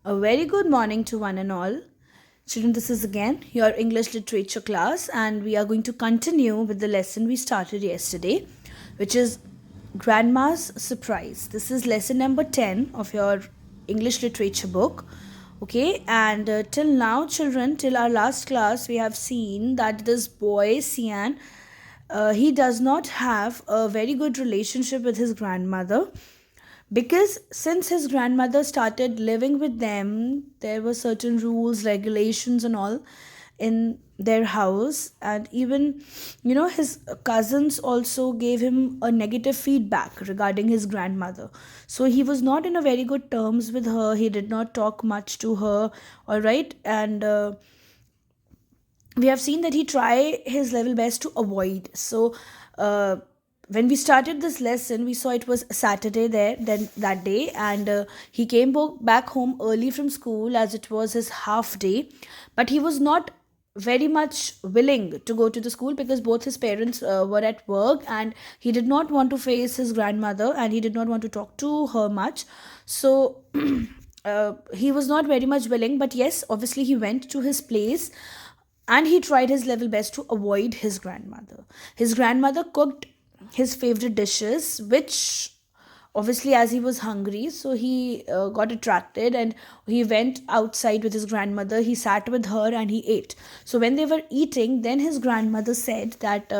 A very good morning to one and all. Children, this is again your English literature class, and we are going to continue with the lesson we started yesterday, which is Grandma's Surprise. This is lesson number 10 of your English literature book. Okay, and till now, children, till our last class, we have seen that this boy, Sian, he does not have a very good relationship with his grandmother because since his grandmother started living with them, there were certain rules, regulations and all in their house. And even his cousins also gave him a negative feedback regarding his grandmother, so he was not in a very good terms with her. He did not talk much to her. All right, and we have seen that he try his level best to avoid. So uh, when we started this lesson, we saw it was Saturday there then that day, and he came back home early from school as it was his half day. But he was not very much willing to go to the school because both his parents were at work, and he did not want to face his grandmother, and he did not want to talk to her much. So he was not very much willing, but yes, obviously he went to his place and he tried his level best to avoid his grandmother. His grandmother cooked his favorite dishes, which obviously, as he was hungry, so he got attracted and he went outside with his grandmother. He sat with her and he ate. So, when they were eating, then his grandmother said that,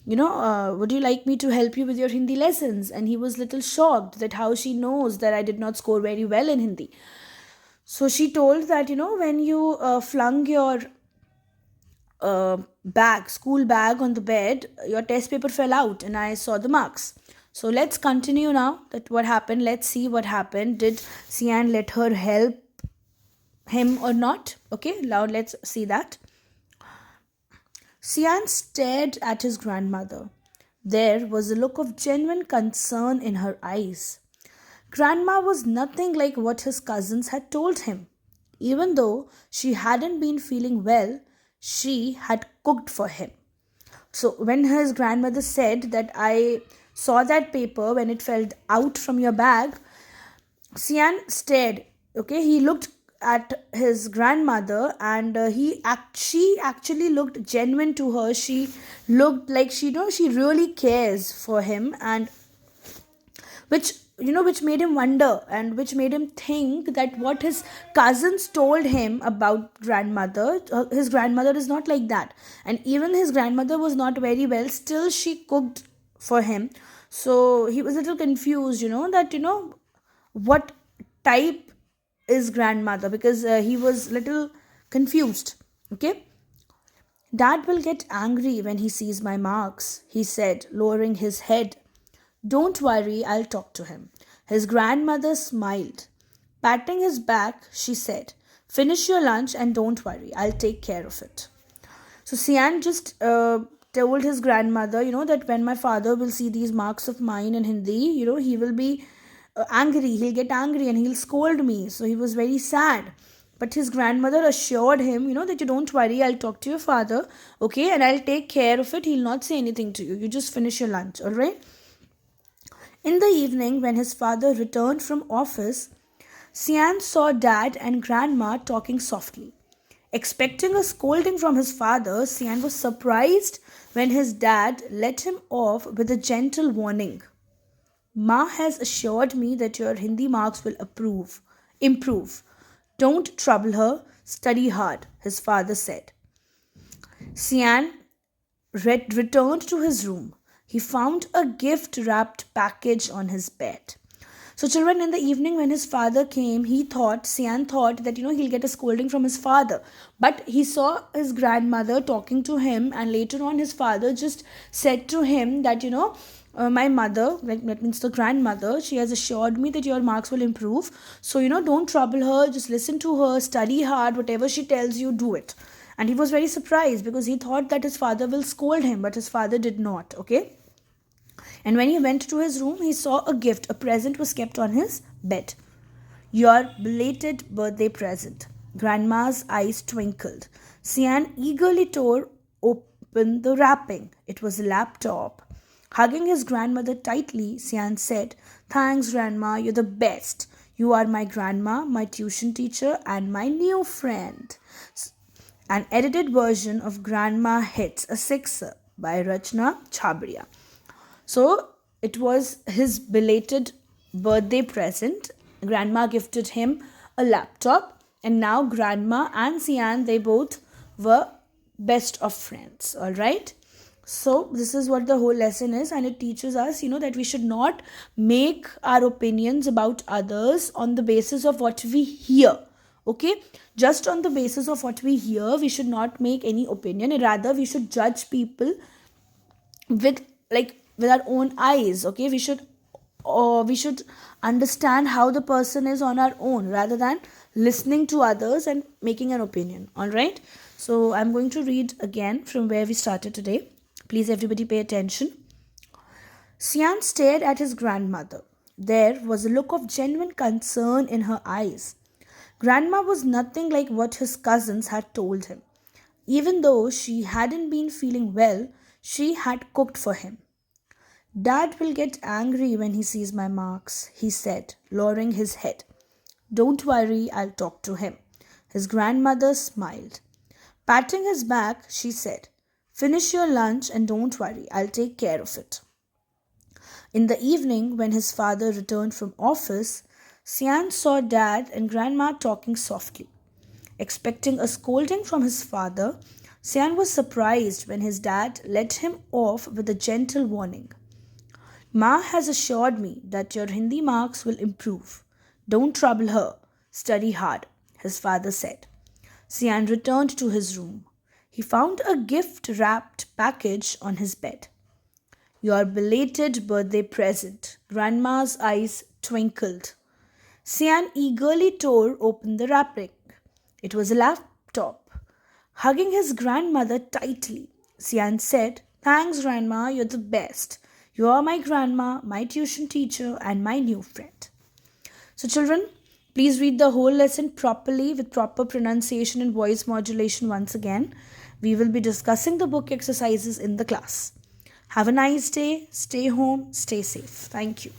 would you like me to help you with your Hindi lessons? And he was little shocked that how she knows that I did not score very well in Hindi. So she told that, when you flung your school bag on the bed, your test paper fell out and I saw the marks. So let's continue now that what happened. Let's see what happened. Did Sian let her help him or not? Okay, now let's see that. Sian stared at his grandmother. There was a look of genuine concern in her eyes. Grandma was nothing like what his cousins had told him. Even though she hadn't been feeling well, she had cooked for him. So when his grandmother said that I saw that paper when it fell out from your bag, Sian stared. Okay, he looked at his grandmother, and she actually looked genuine to her. She looked like she really cares for him, and which made him wonder and which made him think that what his cousins told him about grandmother, his grandmother is not like that. And even his grandmother was not very well, still she cooked for him. So he was a little confused, that what type is grandmother, because he was little confused. Okay, dad will get angry when he sees my marks, he said, lowering his head. Don't worry, I'll talk to him. His grandmother smiled. Patting his back, she said, finish your lunch and don't worry, I'll take care of it. So Sian just told his grandmother, that when my father will see these marks of mine in Hindi, he will be angry. He'll get angry and he'll scold me. So he was very sad. But his grandmother assured him, that you don't worry, I'll talk to your father, okay, and I'll take care of it. He'll not say anything to you. You just finish your lunch, all right? In the evening, when his father returned from office, Sian saw dad and grandma talking softly. Expecting a scolding from his father, Sian was surprised when his dad let him off with a gentle warning. Ma has assured me that your Hindi marks will improve. Don't trouble her, study hard, his father said. Sian returned to his room. He found a gift wrapped package on his bed. So, children, in the evening when his father came, Sian thought that, he'll get a scolding from his father. But he saw his grandmother talking to him, and later on, his father just said to him that, my mother, like that means the grandmother, she has assured me that your marks will improve. So, don't trouble her, just listen to her, study hard, whatever she tells you, do it. And he was very surprised because he thought that his father will scold him, but his father did not. Okay. And when he went to his room, he saw a gift. A present was kept on his bed. Your belated birthday present. Grandma's eyes twinkled. Sian eagerly tore open the wrapping. It was a laptop. Hugging his grandmother tightly, Sian said, Thanks, Grandma, you're the best. You are my grandma, my tuition teacher, and my new friend. An edited version of Grandma Hits a Sixer by Rachna Chabria. So it was his belated birthday present. Grandma gifted him a laptop, and now Grandma and Sian, they both were best of friends. All right. So this is what the whole lesson is, and it teaches us, that we should not make our opinions about others on the basis of what we hear. Okay, just on the basis of what we hear, we should not make any opinion. Rather, we should judge people with with our own eyes. Okay, we should understand how the person is on our own, rather than listening to others and making an opinion. All right, so I'm going to read again from where we started today. Please everybody pay attention. Sian stared at his grandmother. There was a look of genuine concern in her eyes. Grandma was nothing like what his cousins had told him. Even though she hadn't been feeling well, she had cooked for him. Dad will get angry when he sees my marks, he said, lowering his head. Don't worry, I'll talk to him. His grandmother smiled. Patting his back, she said, finish your lunch and don't worry, I'll take care of it. In the evening, when his father returned from office, Sian saw Dad and Grandma talking softly. Expecting a scolding from his father, Sian was surprised when his dad let him off with a gentle warning. Ma has assured me that your Hindi marks will improve. Don't trouble her. Study hard, his father said. Sian returned to his room. He found a gift-wrapped package on his bed. Your belated birthday present. Grandma's eyes twinkled. Sian eagerly tore open the wrapping. It was a laptop. Hugging his grandmother tightly, Sian said, thanks, Grandma, you're the best. You are my grandma, my tuition teacher, and my new friend. So, children, please read the whole lesson properly with proper pronunciation and voice modulation once again. We will be discussing the book exercises in the class. Have a nice day. Stay home. Stay safe. Thank you.